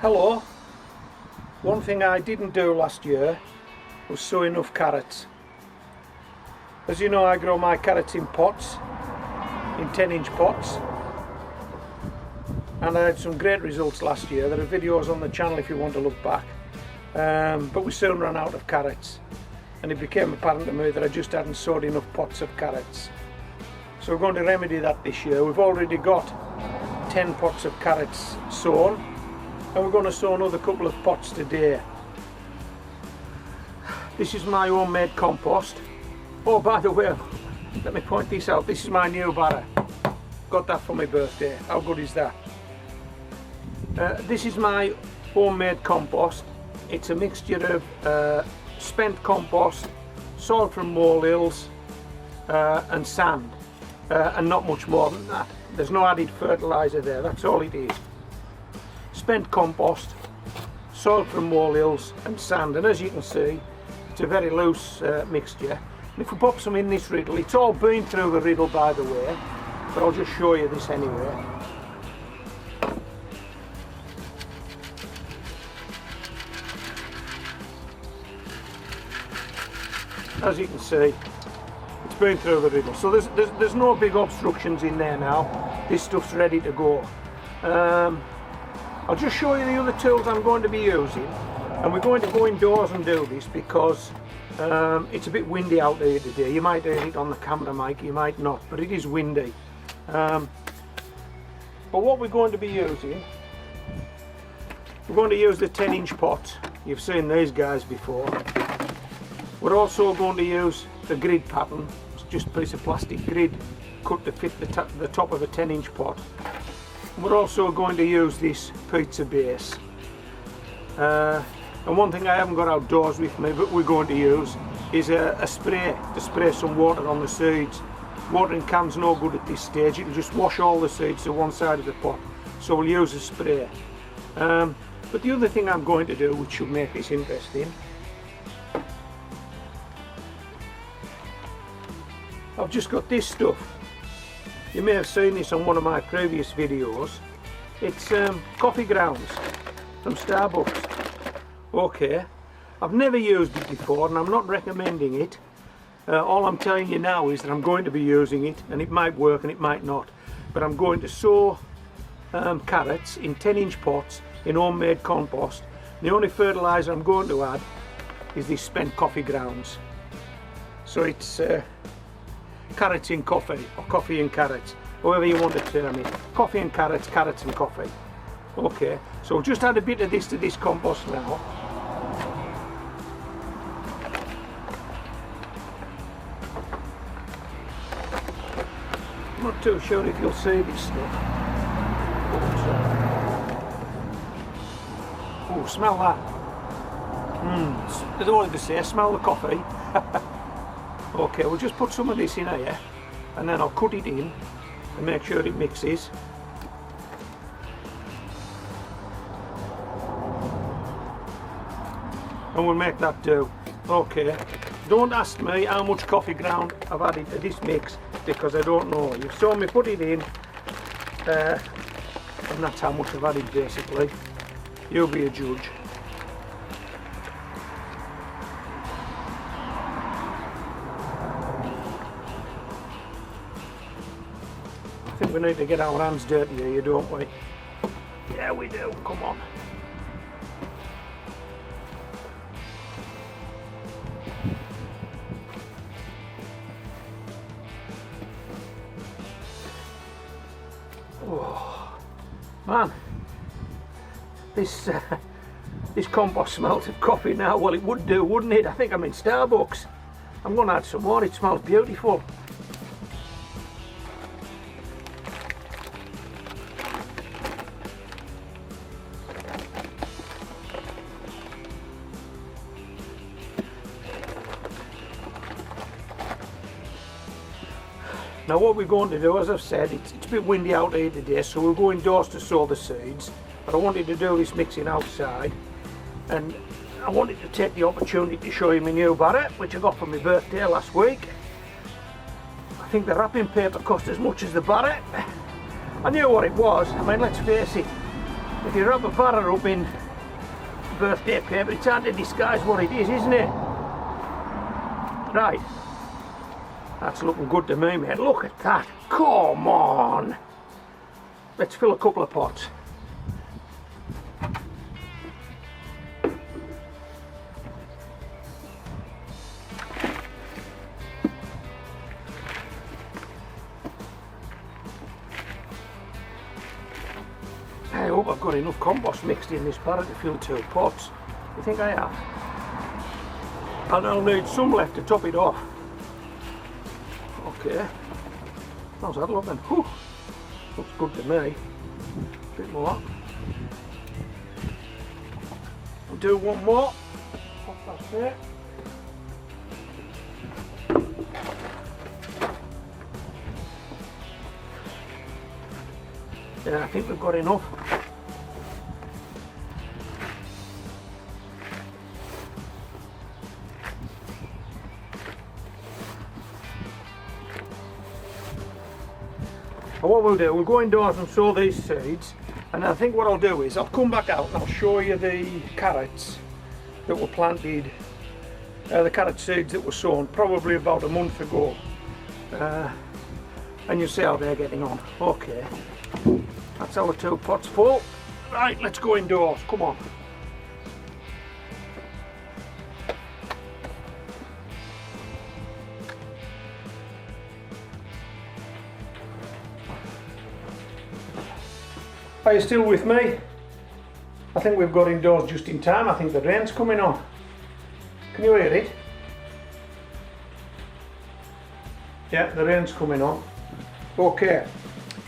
Hello. One thing I didn't do last year was sow enough carrots. As you know, I grow my carrots in pots, in 10-inch pots, and I had some great results last year. There are videos on the channel if you want to look back, but we soon ran out of carrots, and it became apparent to me that I just hadn't sowed enough pots of carrots. So we're going to remedy that this year. We've already got 10 pots of carrots sown, and we're going to sow another couple of pots today. This is my homemade compost. Oh, by the way, let me point this out. This is my new barrow. Got that for my birthday. How good is that? This is my homemade compost. It's a mixture of spent compost, soil from molehills, and sand, and not much more than that. There's no added fertiliser there, that's all it is. Spent compost, soil from molehills and sand, and as you can see, it's a very loose mixture. And if we pop some in this riddle, it's all been through the riddle by the way, but I'll just show you this anyway. As you can see, it's been through the riddle, so there's no big obstructions in there now. This stuff's ready to go. I'll just show you the other tools I'm going to be using, and we're going to go indoors and do this because it's a bit windy out there today. You might hear it on the camera mic, you might not, but it is windy. But what we're going to be using, we're going to use the 10-inch pots. You've seen these guys before. We're also going to use the grid pattern. It's just a piece of plastic grid cut to fit the top of a 10-inch pot. We're also going to use this pizza base. And one thing I haven't got outdoors with me, but we're going to use, is a spray to spray some water on the seeds. Watering can's no good at this stage. It'll just wash all the seeds to one side of the pot. So we'll use a spray. But the other thing I'm going to do, which should make this interesting, I've just got this stuff. You may have seen this on one of my previous videos. It's coffee grounds from Starbucks. Okay, I've never used it before and I'm not recommending it. All I'm telling you now is that I'm going to be using it, and it might work and it might not. But I'm going to sow carrots in 10-inch pots in homemade compost. The only fertiliser I'm going to add is this spent coffee grounds. So it's carrots in coffee, or coffee and carrots, however you want to term it. Coffee and carrots, carrots and coffee. Okay, so we'll just add a bit of this to this compost now. I'm not too sure if you'll see this stuff. Oh, smell that. That's all I can say, smell the coffee. Okay, we'll just put some of this in here, and then I'll cut it in and make sure it mixes. And we'll make that do. Okay, don't ask me how much coffee ground I've added to this mix, because I don't know. You saw me put it in, and that's how much I've added basically. You'll be a judge. I think we need to get our hands dirty here, don't we? Yeah, we do. Come on. Oh, man, this compost smells of coffee now. Well, it would do, wouldn't it? I think I'm in Starbucks. I'm going to add some more. It smells beautiful. Now what we're going to do, as I've said, it's a bit windy out here today, so we'll go indoors to sow the seeds. But I wanted to do this mixing outside, and I wanted to take the opportunity to show you my new barrow, which I got for my birthday last week. I think the wrapping paper cost as much as the barrow. I knew what it was. I mean, let's face it, If you wrap a batter up in birthday paper, it's hard to disguise what it is, isn't it? Right. That's looking good to me, mate. Look at that. Come on. Let's fill a couple of pots. I hope I've got enough compost mixed in this batter to fill 2 pots. You think I have? And I'll need some left to top it off. Okay. How's that looking? Whew. Looks good to me. A bit more. I'll do one more. That's it. Yeah, I think we've got enough. And what we'll do, we'll go indoors and sow these seeds, and I think what I'll do is I'll come back out and I'll show you the carrots that were planted, the carrot seeds that were sown probably about a month ago, and you'll see how they're getting on. Okay, that's our 2 pots full. Right, let's go indoors, come on. Are you still with me? I think we've got indoors just in time. I think the rain's coming on. Can you hear it? Yeah, the rain's coming on. Okay,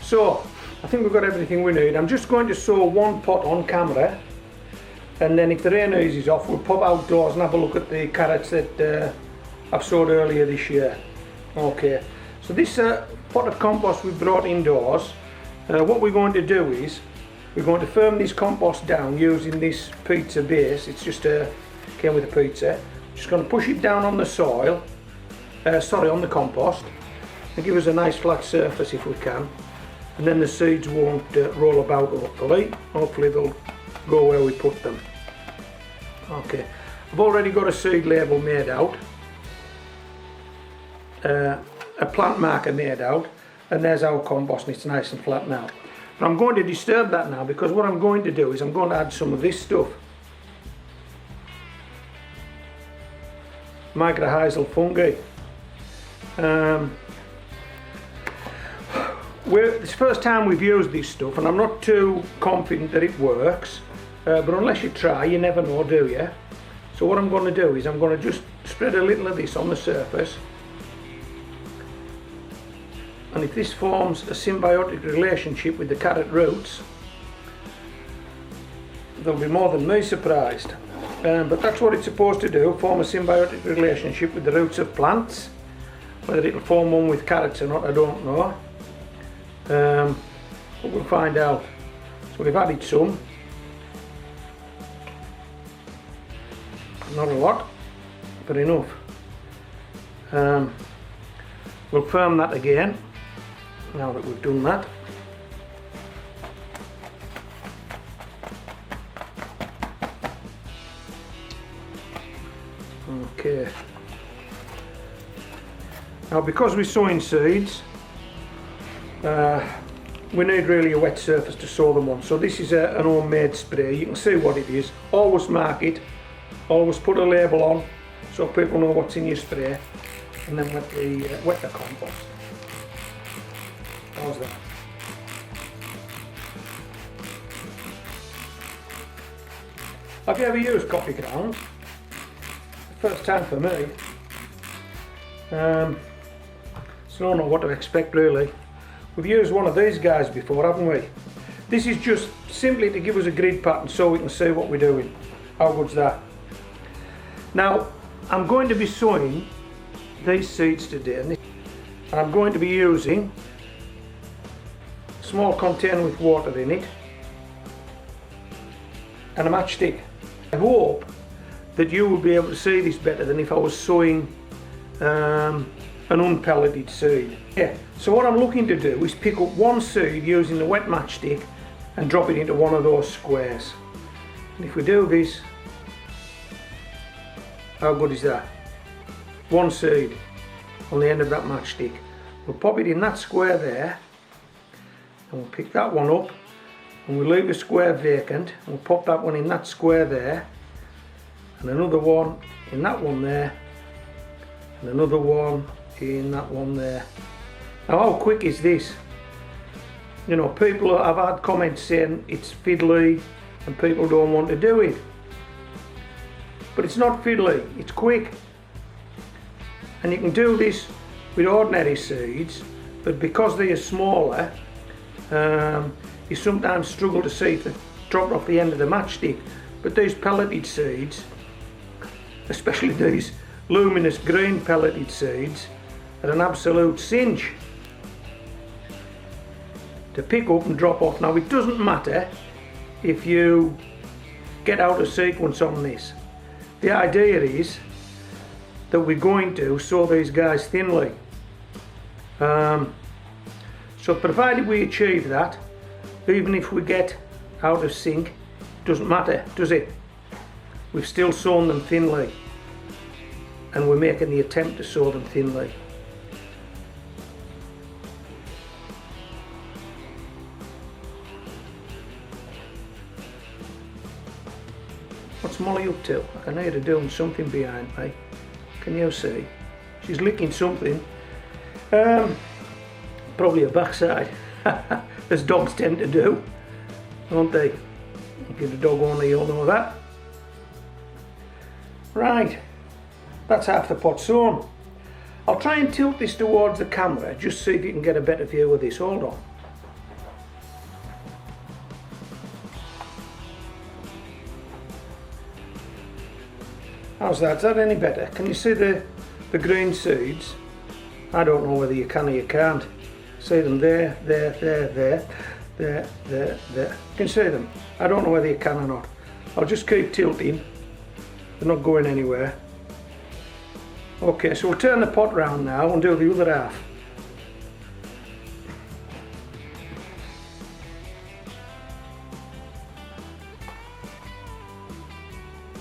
so I think we've got everything we need. I'm just going to sow 1 pot on camera, and then if the rain eases off, we'll pop outdoors and have a look at the carrots that I've sowed earlier this year. Okay, so this pot of compost we brought indoors, what we're going to do is we're going to firm this compost down using this pizza base. It's just came with a pizza. Just going to push it down on the soil, on the compost, and give us a nice flat surface if we can, and then the seeds won't roll about. Hopefully they'll go where we put them. Okay, I've already got a seed label made out, a plant marker made out, and there's our compost, and it's nice and flat now. But I'm going to disturb that now, because what I'm going to do is I'm going to add some of this stuff. Mycorrhizal fungi. It's the first time we've used this stuff, and I'm not too confident that it works, but unless you try, you never know, do you? So what I'm going to do is I'm going to just spread a little of this on the surface, and if this forms a symbiotic relationship with the carrot roots, they'll be more than me surprised. But that's what it's supposed to do, form a symbiotic relationship with the roots of plants. Whether it'll form one with carrots or not, I don't know. But we'll find out. So we've added some. Not a lot, but enough. We'll firm that again, now that we've done that. Okay. Now, because we're sowing seeds, we need really a wet surface to sow them on. So this is an homemade spray. You can see what it is. Always mark it. Always put a label on so people know what's in your spray, and then wet the compost. How's that? Have you ever used coffee grounds? First time for me. So I don't know what to expect really. We've used one of these guys before, haven't we? This is just simply to give us a grid pattern so we can see what we're doing. How good's that? Now, I'm going to be sowing these seeds today, and I'm going to be using a small container with water in it and a matchstick. I hope that you will be able to see this better than if I was sowing an unpelleted seed. Yeah, so what I'm looking to do is pick up one seed using the wet matchstick and drop it into one of those squares. And if we do this, how good is that? One seed on the end of that matchstick. We'll pop it in that square there, and we'll pick that one up, and we'll leave a square vacant, and we'll pop that one in that square there, and another one in that one there, and another one in that one there. Now how quick is this? You know, people have had comments saying it's fiddly and people don't want to do it. But it's not fiddly, it's quick. And you can do this with ordinary seeds, but because they are smaller, you sometimes struggle to see if they drop off the end of the matchstick. But these pelleted seeds, especially these luminous green pelleted seeds, are an absolute cinch to pick up and drop off. Now it doesn't matter if you get out of sequence on this. The idea is that we're going to sow these guys thinly. So provided we achieve that, even if we get out of sync, doesn't matter, does it? We've still sown them thinly, and we're making the attempt to sow them thinly. What's Molly up to? I can hear her doing something behind me. Can you see? She's licking something. Probably a backside, as dogs tend to do, don't they? If you're a dog owner, you'll know that. Right, that's half the pot sown. I'll try and tilt this towards the camera, just see if you can get a better view of this. Hold on. How's that? Is that any better? Can you see the green seeds? I don't know whether you can or you can't. See them there, there, there, there, there, there, there. You can see them. I don't know whether you can or not. I'll just keep tilting. They're not going anywhere. Okay, so we'll turn the pot round now and do the other half.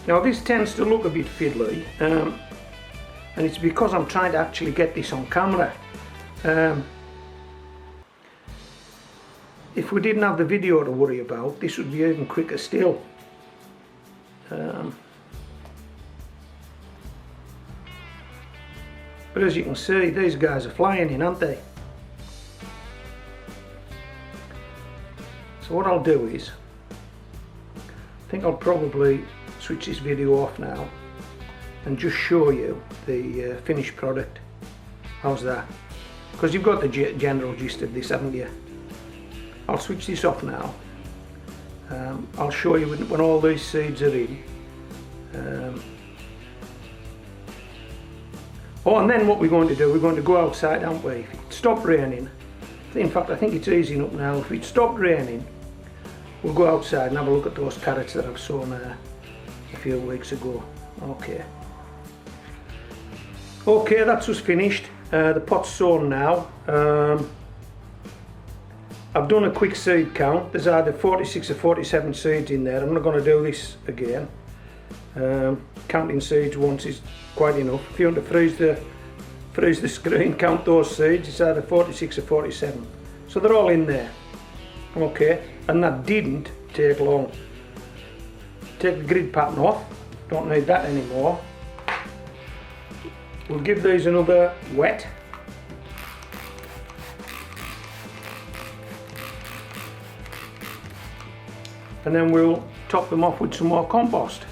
Now this tends to look a bit fiddly, and it's because I'm trying to actually get this on camera. If we didn't have the video to worry about, this would be even quicker still. But as you can see, these guys are flying in, aren't they? So what I'll do is, I think I'll probably switch this video off now and just show you the finished product. How's that? Because you've got the general gist of this, haven't you? I'll switch this off now. I'll show you when all these seeds are in. Oh, and then what we're going to do, we're going to go outside, aren't we? If it stopped raining, in fact I think it's easing up now. If it stopped raining, we'll go outside and have a look at those carrots that I've sown a few weeks ago. Okay. Okay, that's us finished. The pot's sown now. I've done a quick seed count. There's either 46 or 47 seeds in there. I'm not going to do this again. Counting seeds once is quite enough. If you want to freeze the screen, count those seeds, it's either 46 or 47. So they're all in there. Okay, and that didn't take long. Take the grid pattern off, don't need that anymore. We'll give these another wet. And then we'll top them off with some more compost.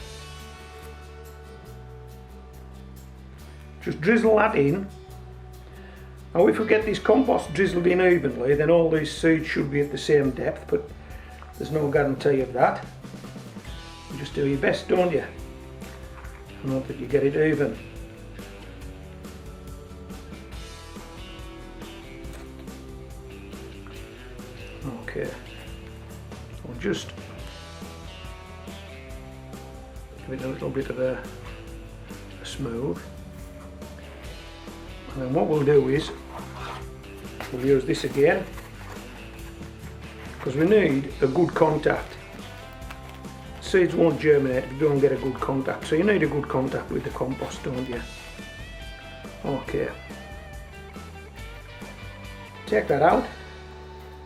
Just drizzle that in. Now if we get this compost drizzled in evenly, then all these seeds should be at the same depth, but there's no guarantee of that. You just do your best, don't you? And hope that you get it even. Okay, we'll just give it a little bit of a smooth. And then what we'll do is we'll use this again, because we need a good contact. Seeds won't germinate if you don't get a good contact, so you need a good contact with the compost, don't you? Okay. Take that out.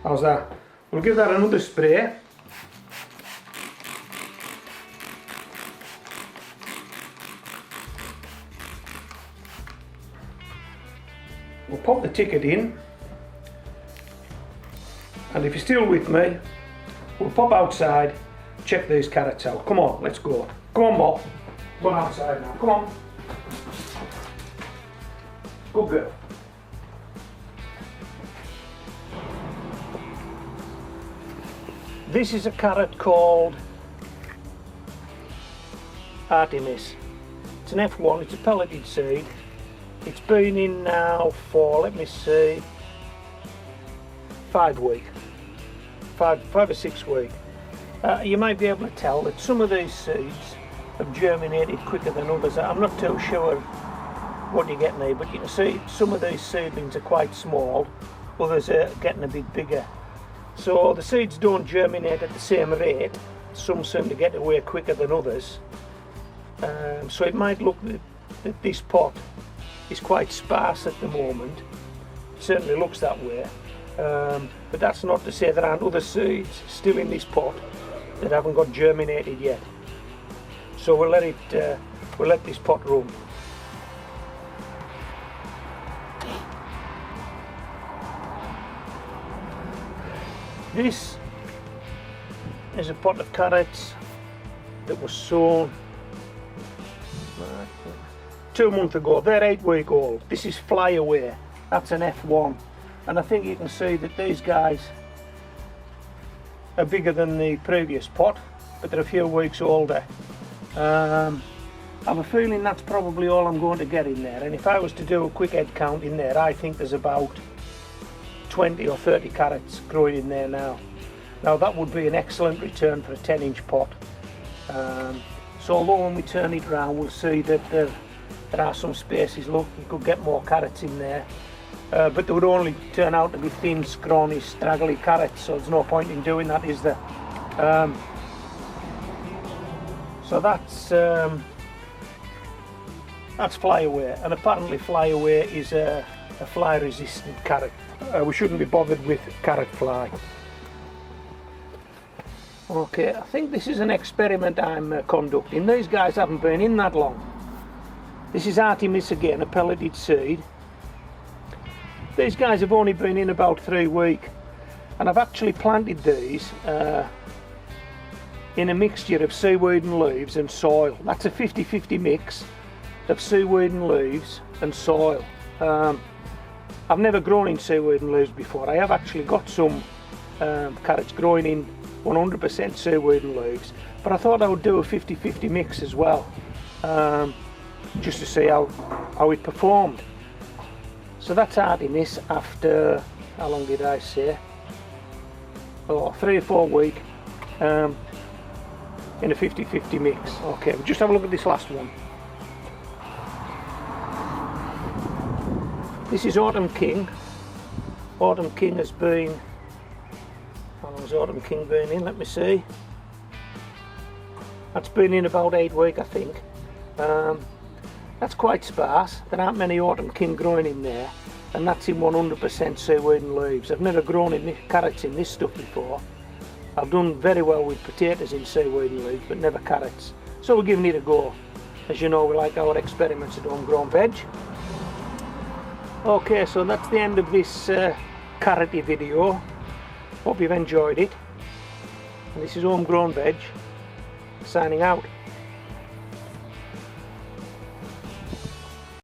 How's that? We'll give that another spray. We'll pop the ticket in, and if you're still with me, we'll pop outside, check these carrots out. Come on, let's go. Come on, Bob. Go on outside now. Come on. Good girl. This is a carrot called Artemis. It's an F1, it's a pelleted seed. It's been in now for, let me see, 5 weeks. Five or 6 weeks. You might be able to tell that some of these seeds have germinated quicker than others. I'm not too sure what you're getting here, but you can see some of these seedlings are quite small, others are getting a bit bigger. So the seeds don't germinate at the same rate. Some seem to get away quicker than others. So it might look that this pot is quite sparse at the moment. It certainly looks that way. But that's not to say there aren't other seeds still in this pot that haven't got germinated yet. So we'll let this pot run. This is a pot of carrots that was sown 2 months ago. They're 8 weeks old. This is Fly Away. That's an F1. And I think you can see that these guys are bigger than the previous pot, but they're a few weeks older. I have a feeling that's probably all I'm going to get in there, and if I was to do a quick head count in there, I think there's about 20 or 30 carrots growing in there now. Now that would be an excellent return for a 10-inch pot. So although when we turn it round we'll see that there are some spaces, look, you could get more carrots in there. But they would only turn out to be thin, scrawny, straggly carrots, so there's no point in doing that, is there? So that's Fly Away, and apparently Fly Away is a fly-resistant carrot. We shouldn't be bothered with carrot fly. Okay, I think this is an experiment I'm conducting. These guys haven't been in that long. This is Artemis again, a pelleted seed. These guys have only been in about 3 weeks, and I've actually planted these in a mixture of seaweed and leaves and soil. That's a 50-50 mix of seaweed and leaves and soil. I've never grown in seaweed and leaves before. I have actually got some carrots growing in 100% seaweed and leaves, but I thought I would do a 50-50 mix as well, just to see how it performed. So that's Artemis after, how long did I say? Oh, 3 or 4 weeks in a 50-50 mix. Okay, we'll just have a look at this last one. This is Autumn King. Autumn King has been, how long has Autumn King been in? Let me see. That's been in about 8 weeks, I think. That's quite sparse. There aren't many Autumn King growing in there, and that's in 100% seaweed and leaves. I've never grown in carrots in this stuff before. I've done very well with potatoes in seaweed and leaves, but never carrots. So we're giving it a go. As you know, we like our experiments at homegrown veg. Okay, so that's the end of this carroty video. Hope you've enjoyed it. And this is Homegrown Veg, signing out.